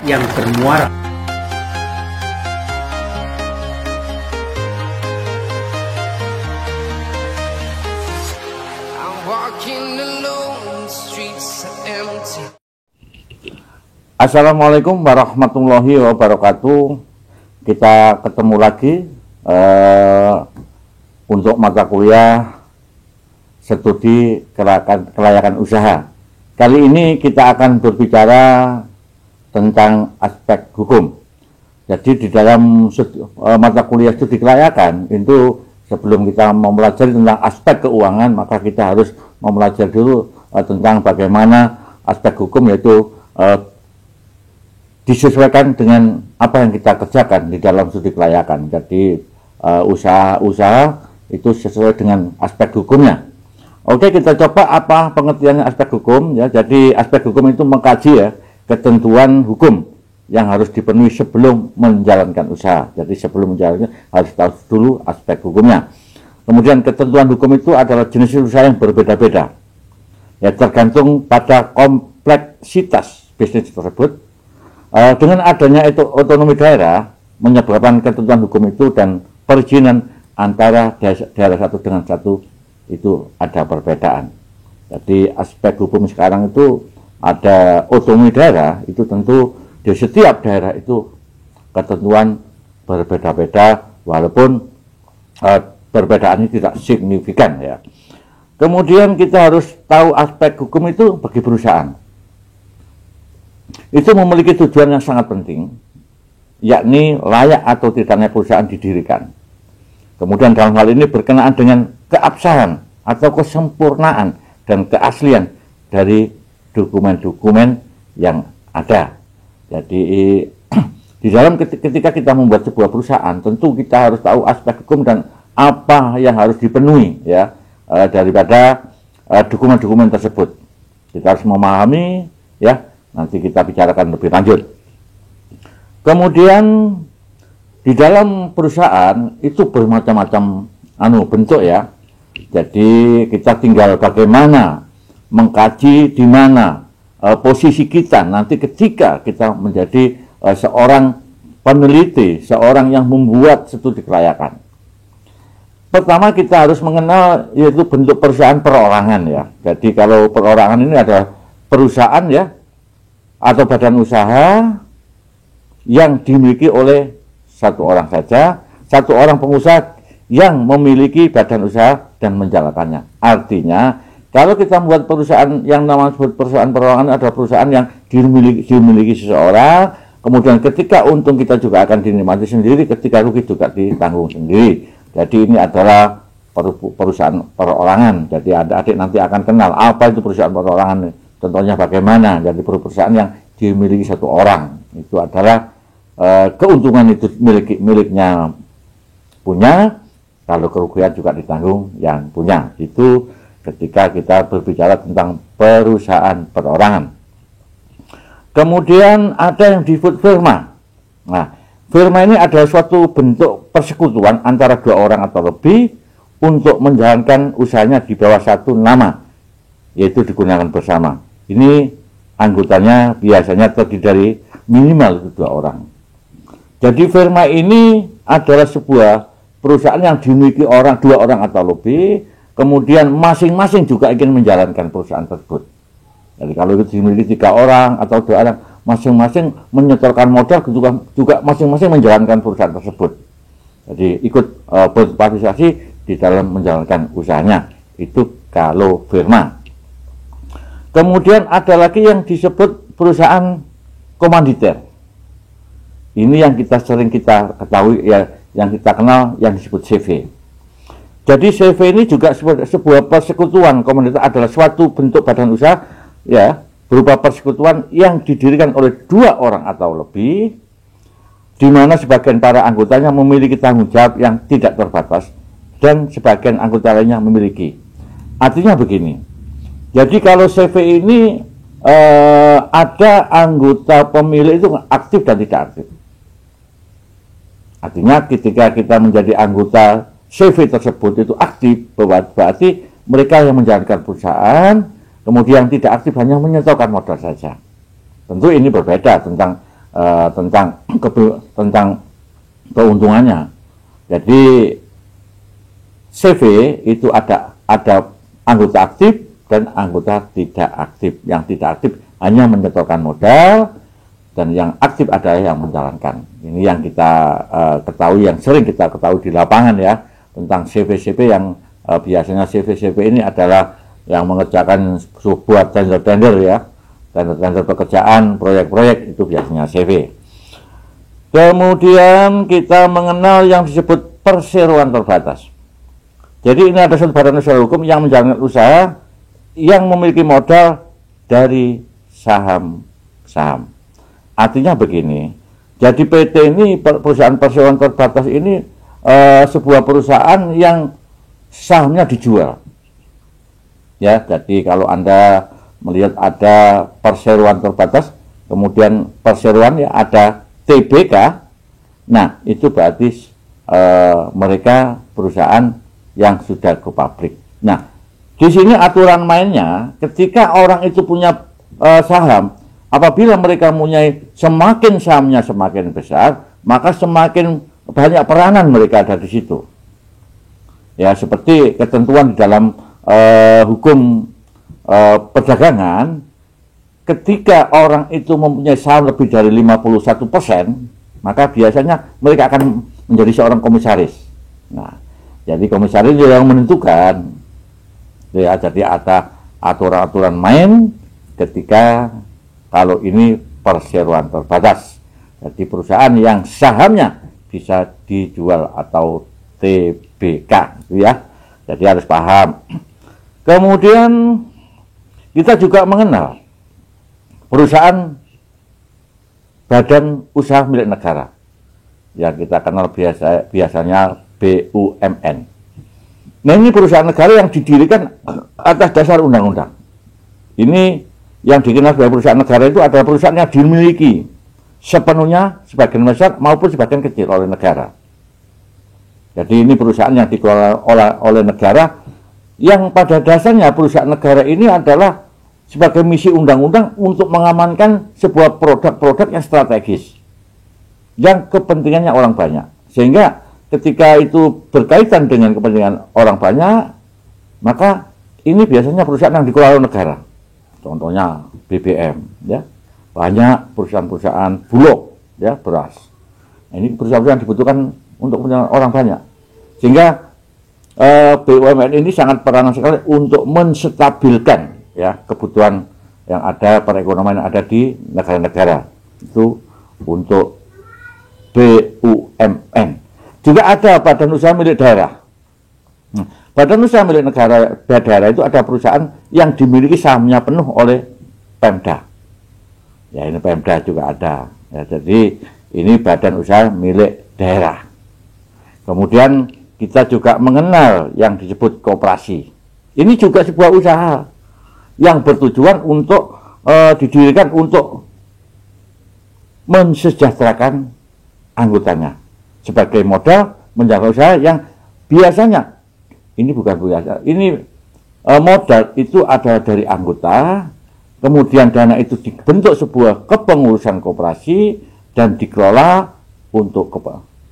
yang bermuara. Assalamualaikum warahmatullahi wabarakatuh. Kita ketemu lagi untuk mata kuliah studi kelayakan usaha. Kali ini kita akan berbicara tentang aspek hukum. Jadi di dalam mata kuliah studi kelayakan itu, sebelum kita mempelajari tentang aspek keuangan, maka kita harus mempelajari dulu tentang bagaimana aspek hukum, yaitu disesuaikan dengan apa yang kita kerjakan di dalam studi kelayakan. Jadi usaha-usaha itu sesuai dengan aspek hukumnya. Oke, kita coba apa pengertiannya aspek hukum ya. Jadi aspek hukum itu mengkaji ya ketentuan hukum yang harus dipenuhi sebelum menjalankan usaha. Jadi sebelum menjalankan harus tahu dulu aspek hukumnya. Kemudian ketentuan hukum itu adalah jenis usaha yang berbeda-beda. Ya, tergantung pada kompleksitas bisnis tersebut. Dengan adanya itu otonomi daerah menyebabkan ketentuan hukum itu dan perizinan antara daerah satu dengan satu itu ada perbedaan. Jadi aspek hukum sekarang itu ada otonomi daerah, itu tentu di setiap daerah itu ketentuan berbeda-beda, walaupun perbedaan ini tidak signifikan ya. Kemudian kita harus tahu aspek hukum itu bagi perusahaan. Itu memiliki tujuan yang sangat penting, yakni layak atau tidaknya perusahaan didirikan. Kemudian dalam hal ini berkenaan dengan keabsahan atau kesempurnaan dan keaslian dari dokumen-dokumen yang ada. Jadi di dalam ketika kita membuat sebuah perusahaan, tentu kita harus tahu aspek hukum dan apa yang harus dipenuhi ya daripada dokumen-dokumen tersebut. Kita harus memahami ya. Nanti kita bicarakan lebih lanjut. Kemudian di dalam perusahaan itu bermacam-macam bentuk ya. Jadi kita tinggal bagaimana mengkaji di mana posisi kita nanti ketika kita menjadi seorang peneliti, seorang yang membuat studi kelayakan. Pertama kita harus mengenal yaitu bentuk perusahaan perorangan ya. Jadi kalau perorangan ini adalah perusahaan ya, atau badan usaha yang dimiliki oleh satu orang saja, satu orang pengusaha yang memiliki badan usaha dan menjalankannya. Artinya, kalau kita membuat perusahaan yang namanya perusahaan perorangan adalah perusahaan yang dimiliki seseorang, kemudian ketika untung kita juga akan dinikmati sendiri, ketika rugi juga ditanggung sendiri. Jadi ini adalah perusahaan perorangan. Jadi adik-adik nanti akan kenal apa itu perusahaan perorangan. Contohnya bagaimana, jadi perusahaan yang dimiliki satu orang, itu adalah keuntungan itu miliknya punya, kalau kerugian juga ditanggung yang punya. Itu ketika kita berbicara tentang perusahaan perorangan. Kemudian ada yang disebut firma. Nah, firma ini adalah suatu bentuk persekutuan antara dua orang atau lebih untuk menjalankan usahanya di bawah satu nama, yaitu digunakan bersama. Ini anggotanya biasanya terdiri dari minimal 2 orang. Jadi firma ini adalah sebuah perusahaan yang dimiliki dua orang atau lebih, kemudian masing-masing juga ingin menjalankan perusahaan tersebut. Jadi kalau itu dimiliki 3 orang atau 2 orang, masing-masing menyetorkan modal, juga masing-masing menjalankan perusahaan tersebut. Jadi ikut berpartisipasi di dalam menjalankan usahanya. Itu kalau firma. Kemudian ada lagi yang disebut perusahaan komanditer. Ini yang sering kita ketahui ya, yang kita kenal yang disebut CV. Jadi CV ini juga sebuah persekutuan. Komanditer adalah suatu bentuk badan usaha ya, berupa persekutuan yang didirikan oleh 2 orang atau lebih, di mana sebagian para anggotanya memiliki tanggung jawab yang tidak terbatas dan sebagian anggota lainnya memiliki. Artinya begini. Jadi kalau CV ini ada anggota pemilik itu aktif dan tidak aktif. Artinya ketika kita menjadi anggota CV tersebut itu aktif, berarti mereka yang menjalankan perusahaan, kemudian tidak aktif hanya menyetorkan modal saja. Tentu ini berbeda tentang tentang keuntungannya. Jadi CV itu ada anggota aktif dan anggota tidak aktif. Yang tidak aktif hanya menyetorkan modal, dan yang aktif adalah yang menjalankan. Ini yang kita ketahui, yang sering kita ketahui di lapangan ya, tentang CV-CV yang biasanya CV-CV ini adalah yang mengerjakan sebuah tender-tender ya, tender-tender pekerjaan, proyek-proyek, itu biasanya CV. Kemudian kita mengenal yang disebut perseroan terbatas. Jadi ini ada satu badan usaha hukum yang menjalankan usaha yang memiliki modal dari saham-saham. Artinya begini, jadi PT ini, perusahaan perseroan terbatas ini sebuah perusahaan yang sahamnya dijual. Ya, jadi kalau Anda melihat ada perseroan terbatas, kemudian perseroan ya ada TBK, nah itu berarti mereka perusahaan yang sudah go public. Nah, di sini aturan mainnya, ketika orang itu punya saham, apabila mereka mempunyai semakin sahamnya semakin besar, maka semakin banyak peranan mereka ada di situ. Ya, seperti ketentuan di dalam hukum perdagangan, ketika orang itu mempunyai saham lebih dari 51%, maka biasanya mereka akan menjadi seorang komisaris. Nah, jadi komisaris yang menentukan. Ya, jadi ada aturan-aturan main ketika kalau ini perseroan terbatas. Jadi perusahaan yang sahamnya bisa dijual atau TBK, ya. Jadi harus paham. Kemudian kita juga mengenal perusahaan badan usaha milik negara. Ya, kita kenal biasanya BUMN. Nah, ini perusahaan negara yang didirikan atas dasar undang-undang. Ini yang dikenal sebagai perusahaan negara itu adalah perusahaan yang dimiliki sepenuhnya sebagian besar maupun sebagian kecil oleh negara. Jadi ini perusahaan yang dikelola oleh negara, yang pada dasarnya perusahaan negara ini adalah sebagai misi undang-undang untuk mengamankan sebuah produk-produk yang strategis, yang kepentingannya orang banyak. Sehingga ketika itu berkaitan dengan kepentingan orang banyak, maka ini biasanya perusahaan yang dikelola oleh negara. Contohnya BBM, ya, banyak perusahaan-perusahaan Bulog, ya, beras. Nah, ini perusahaan-perusahaan dibutuhkan untuk kepentingan orang banyak, sehingga BUMN ini sangat peranan sekali untuk menstabilkan ya kebutuhan yang ada, perekonomian yang ada di negara-negara. Itu untuk BUMN. Juga ada badan usaha milik daerah. Badan usaha milik negara daerah itu ada perusahaan yang dimiliki sahamnya penuh oleh Pemda. Ya, ini Pemda juga ada. Ya, jadi ini badan usaha milik daerah. Kemudian kita juga mengenal yang disebut koperasi. Ini juga sebuah usaha yang bertujuan untuk didirikan untuk mensejahterakan anggotanya sebagai modal menjalankan usaha yang biasanya ini bukan biasa. Ini modal itu adalah dari anggota, kemudian dana itu dibentuk sebuah kepengurusan koperasi dan dikelola untuk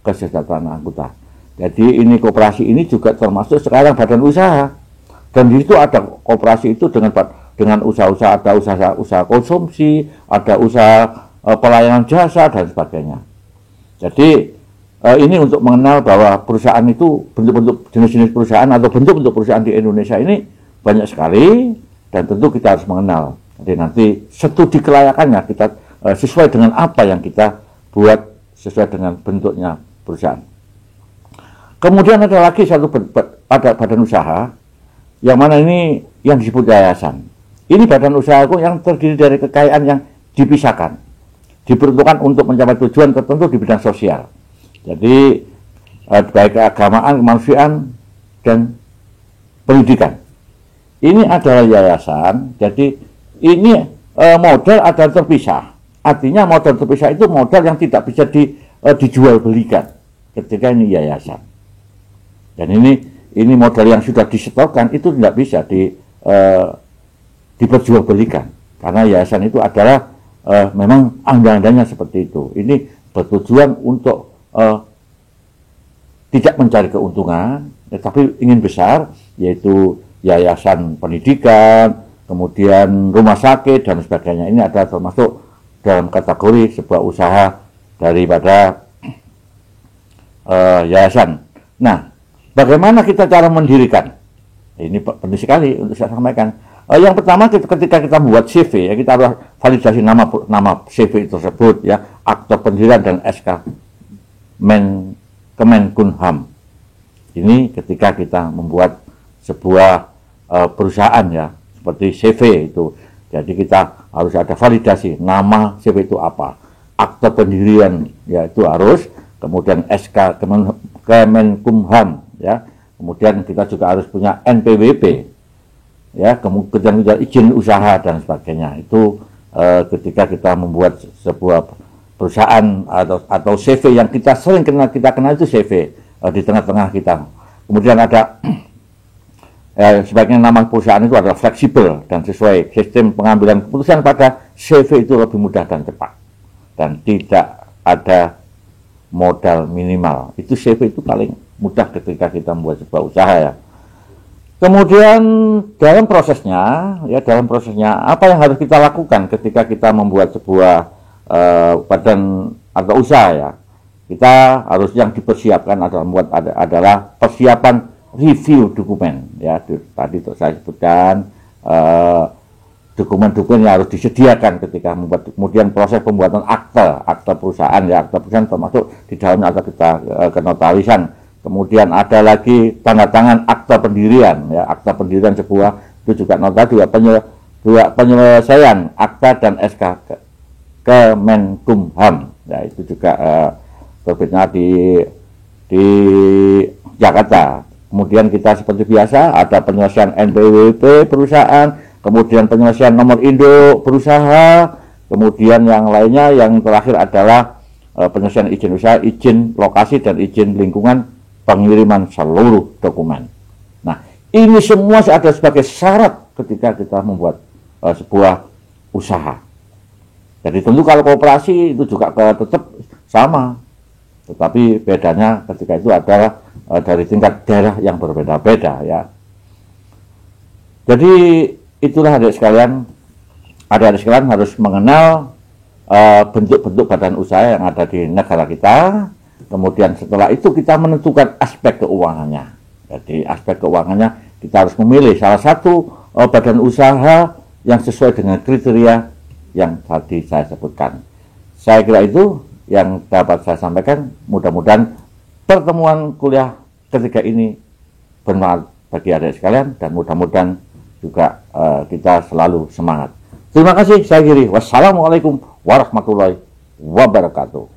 kesejahteraan anggota. Jadi ini koperasi ini juga termasuk sekarang badan usaha, dan di situ ada koperasi itu dengan usaha-usaha, ada usaha konsumsi, ada usaha pelayanan jasa dan sebagainya. Jadi ini untuk mengenal bahwa perusahaan itu, bentuk-bentuk jenis-jenis perusahaan atau bentuk-bentuk perusahaan di Indonesia ini banyak sekali, dan tentu kita harus mengenal. Jadi nanti studi kelayakannya kita sesuai dengan apa yang kita buat, sesuai dengan bentuknya perusahaan. Kemudian ada lagi ada badan usaha yang mana ini yang disebut yayasan. Ini badan usaha yang terdiri dari kekayaan yang dipisahkan, diperuntukkan untuk mencapai tujuan tertentu di bidang sosial. Jadi baik keagamaan, kemanusiaan, dan pendidikan. Ini adalah yayasan. Jadi ini modal adalah terpisah. Artinya modal terpisah itu modal yang tidak bisa dijual belikan ketika ini yayasan. Dan ini modal yang sudah disetorkan itu tidak bisa diperjualbelikan, karena yayasan itu adalah memang undang-undangnya seperti itu. Ini bertujuan untuk tidak mencari keuntungan, tetapi ingin besar, yaitu yayasan pendidikan, kemudian rumah sakit dan sebagainya. Ini adalah termasuk dalam kategori sebuah usaha daripada yayasan. Nah, bagaimana kita cara mendirikan? Ini penting sekali untuk saya sampaikan. Yang pertama, ketika kita membuat CV, ya, kita harus validasi nama CV tersebut, ya, akte pendirian dan SK Kemenkumham. Ini ketika kita membuat sebuah perusahaan, ya, seperti CV itu. Jadi kita harus ada validasi nama CV itu apa, akte pendirian, ya, itu harus, kemudian SK Kemenkumham, ya, kemudian kita juga harus punya NPWP, ya, kemudian izin usaha dan sebagainya. Itu ketika kita membuat sebuah perusahaan atau CV yang kita sering kita kenal itu CV di tengah-tengah kita. Kemudian ada sebaiknya nama perusahaan itu adalah fleksibel dan sesuai sistem pengambilan keputusan pada CV itu lebih mudah dan cepat dan tidak ada modal minimal. Itu CV itu paling mudah ketika kita membuat sebuah usaha, ya. Kemudian dalam prosesnya apa yang harus kita lakukan ketika kita membuat sebuah badan atau usaha, ya. Kita harus yang dipersiapkan adalah persiapan review dokumen, ya. Tadi saya sebutkan dokumen-dokumen yang harus disediakan ketika membuat, kemudian proses pembuatan akte perusahaan, ya, akte perusahaan termasuk di dalamnya ada kita kenotarisan. Kemudian ada lagi tanda tangan akte pendirian, ya, akte pendirian sebuah, itu juga nota juga penyelesaian akta dan SK Kemenkumham, ya, itu juga terbitnya di Jakarta. Kemudian kita seperti biasa ada penyelesaian NPWP perusahaan, kemudian penyelesaian nomor induk berusaha, kemudian yang lainnya, yang terakhir adalah penyelesaian izin usaha, izin lokasi dan izin lingkungan, pengiriman seluruh dokumen. Nah, ini semua ada sebagai syarat ketika kita membuat sebuah usaha. Jadi tentu kalau kooperasi itu juga tetap sama, tetapi bedanya ketika itu adalah dari tingkat daerah yang berbeda-beda, ya. Jadi itulah adik sekalian harus mengenal bentuk-bentuk badan usaha yang ada di negara kita. Kemudian setelah itu kita menentukan aspek keuangannya. Jadi aspek keuangannya kita harus memilih salah satu badan usaha yang sesuai dengan kriteria yang tadi saya sebutkan. Saya kira itu yang dapat saya sampaikan. Mudah-mudahan pertemuan kuliah ketiga ini bermanfaat bagi adik sekalian dan mudah-mudahan juga kita selalu semangat. Terima kasih, saya akhiri. Wassalamualaikum warahmatullahi wabarakatuh.